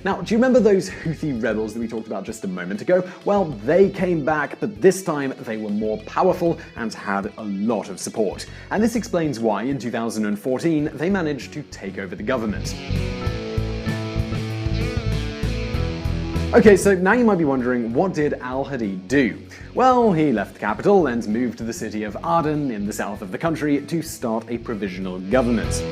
Now, do you remember those Houthi rebels that we talked about just a moment ago? Well, they came back, but this time they were more powerful and had a lot of support. And this explains why, in 2014, they managed to take over the government. Okay, so now you might be wondering, what did al-Hadi do? Well, he left the capital and moved to the city of Aden in the south of the country to start a provisional government.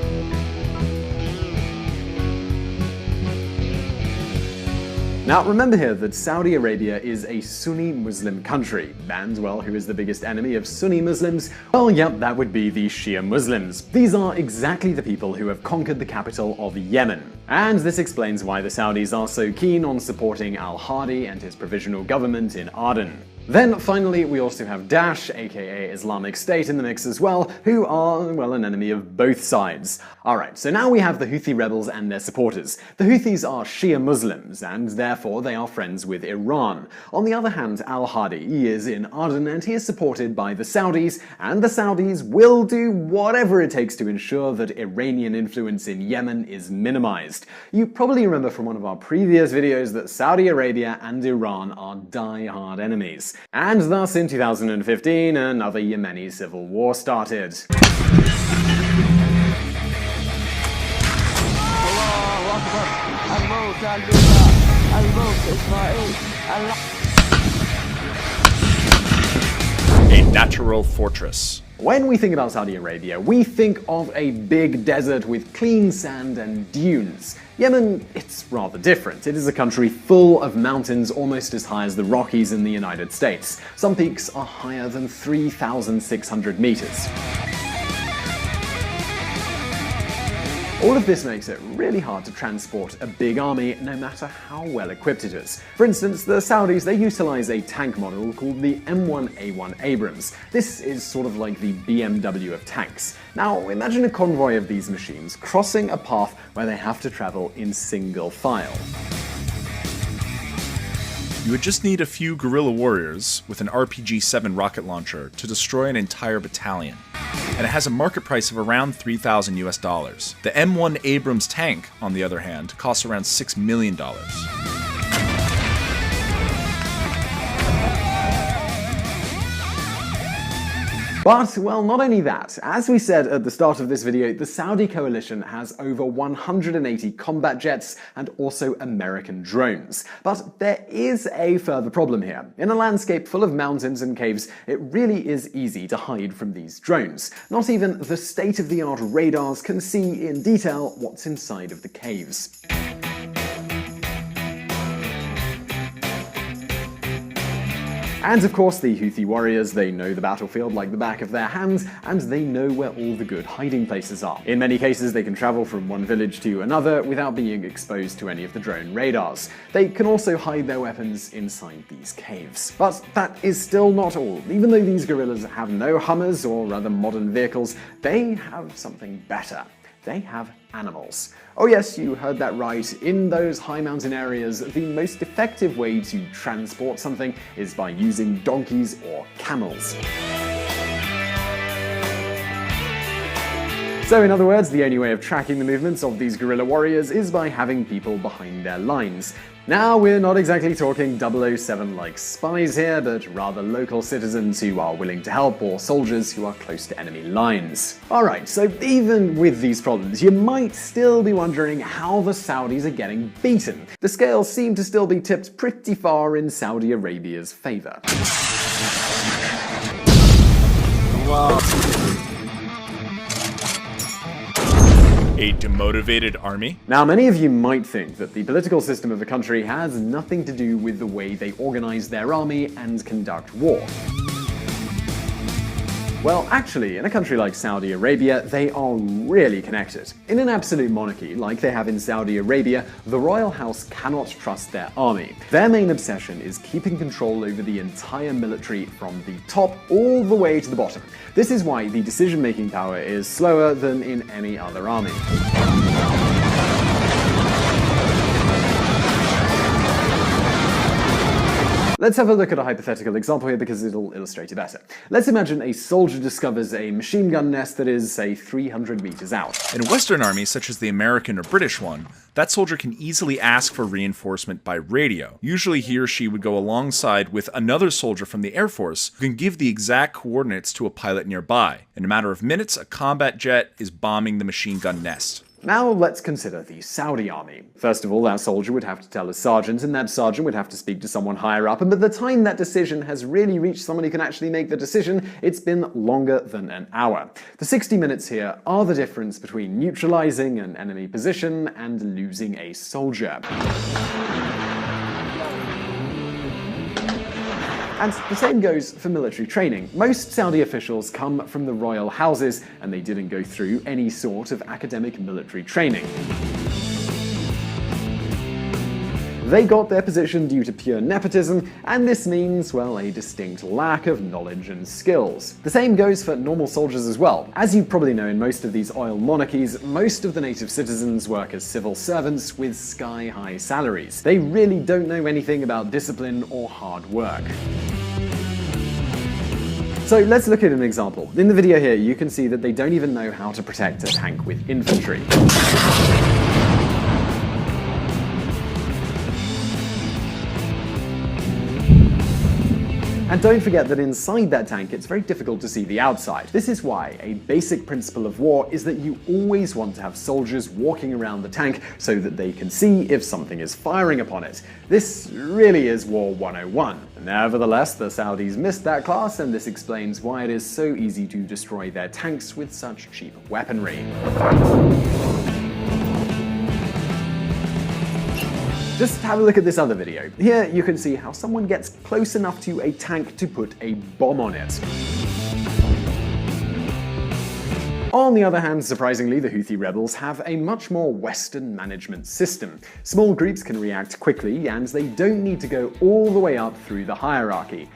Now, remember here that Saudi Arabia is a Sunni Muslim country, and, well, who is the biggest enemy of Sunni Muslims? Well, yep, that would be the Shia Muslims. These are exactly the people who have conquered the capital of Yemen. And this explains why the Saudis are so keen on supporting al-Hadi and his provisional government in Aden. Then, finally, we also have Daesh, aka Islamic State, in the mix as well, who are, well, an enemy of both sides. Alright, so now we have the Houthi rebels and their supporters. The Houthis are Shia Muslims, and therefore they are friends with Iran. On the other hand, al-Hadi is in Aden and he is supported by the Saudis, and the Saudis will do whatever it takes to ensure that Iranian influence in Yemen is minimized. You probably remember from one of our previous videos that Saudi Arabia and Iran are die-hard enemies. And thus, in 2015, another Yemeni civil war started. A natural fortress. When we think about Saudi Arabia, we think of a big desert with clean sand and dunes. Yemen, it's rather different. It is a country full of mountains almost as high as the Rockies in the United States. Some peaks are higher than 3,600 meters. All of this makes it really hard to transport a big army, no matter how well equipped it is. For instance, the Saudis, they utilize a tank model called the M1A1 Abrams. This is sort of like the BMW of tanks. Now, imagine a convoy of these machines crossing a path where they have to travel in single file. You would just need a few guerrilla warriors with an RPG-7 rocket launcher to destroy an entire battalion. And it has a market price of around $3,000 US. The M1 Abrams tank, on the other hand, costs around $6 million. But, well, not only that. As we said at the start of this video, the Saudi coalition has over 180 combat jets and also American drones. But there is a further problem here. In a landscape full of mountains and caves, it really is easy to hide from these drones. Not even the state-of-the-art radars can see in detail what's inside of the caves. And of course, the Houthi warriors, they know the battlefield like the back of their hands, and they know where all the good hiding places are. In many cases, they can travel from one village to another without being exposed to any of the drone radars. They can also hide their weapons inside these caves. But that is still not all. Even though these guerrillas have no Hummers or other modern vehicles, they have something better. They have animals. Oh yes, you heard that right. In those high mountain areas, the most effective way to transport something is by using donkeys or camels. So in other words, the only way of tracking the movements of these guerrilla warriors is by having people behind their lines. Now, we're not exactly talking 007-like spies here, but rather local citizens who are willing to help or soldiers who are close to enemy lines. Alright, so even with these problems, you might still be wondering how the Saudis are getting beaten. The scales seem to still be tipped pretty far in Saudi Arabia's favor. Wow. A demotivated army? Now, many of you might think that the political system of a country has nothing to do with the way they organize their army and conduct war. Well, actually, in a country like Saudi Arabia, they are really connected. In an absolute monarchy, like they have in Saudi Arabia, the royal house cannot trust their army. Their main obsession is keeping control over the entire military from the top all the way to the bottom. This is why the decision-making power is slower than in any other army. Let's have a look at a hypothetical example here because it'll illustrate it better. Let's imagine a soldier discovers a machine gun nest that is, say, 300 meters out. In Western armies, such as the American or British one, that soldier can easily ask for reinforcement by radio. Usually he or she would go alongside with another soldier from the Air Force who can give the exact coordinates to a pilot nearby. In a matter of minutes, a combat jet is bombing the machine gun nest. Now let's consider the Saudi army. First of all, that soldier would have to tell a sergeant, and that sergeant would have to speak to someone higher up, and by the time that decision has really reached someone who can actually make the decision, it's been longer than an hour. The 60 minutes here are the difference between neutralizing an enemy position and losing a soldier. And the same goes for military training. Most Saudi officials come from the royal houses, and they didn't go through any sort of academic military training. They got their position due to pure nepotism, and this means, well, a distinct lack of knowledge and skills. The same goes for normal soldiers as well. As you probably know, in most of these oil monarchies, most of the native citizens work as civil servants with sky-high salaries. They really don't know anything about discipline or hard work. So let's look at an example. In the video here, you can see that they don't even know how to protect a tank with infantry. And don't forget that inside that tank, it's very difficult to see the outside. This is why a basic principle of war is that you always want to have soldiers walking around the tank so that they can see if something is firing upon it. This really is War 101. Nevertheless, the Saudis missed that class, and this explains why it is so easy to destroy their tanks with such cheap weaponry. Just have a look at this other video. Here you can see how someone gets close enough to a tank to put a bomb on it. On the other hand, surprisingly, the Houthi rebels have a much more Western management system. Small groups can react quickly, and they don't need to go all the way up through the hierarchy.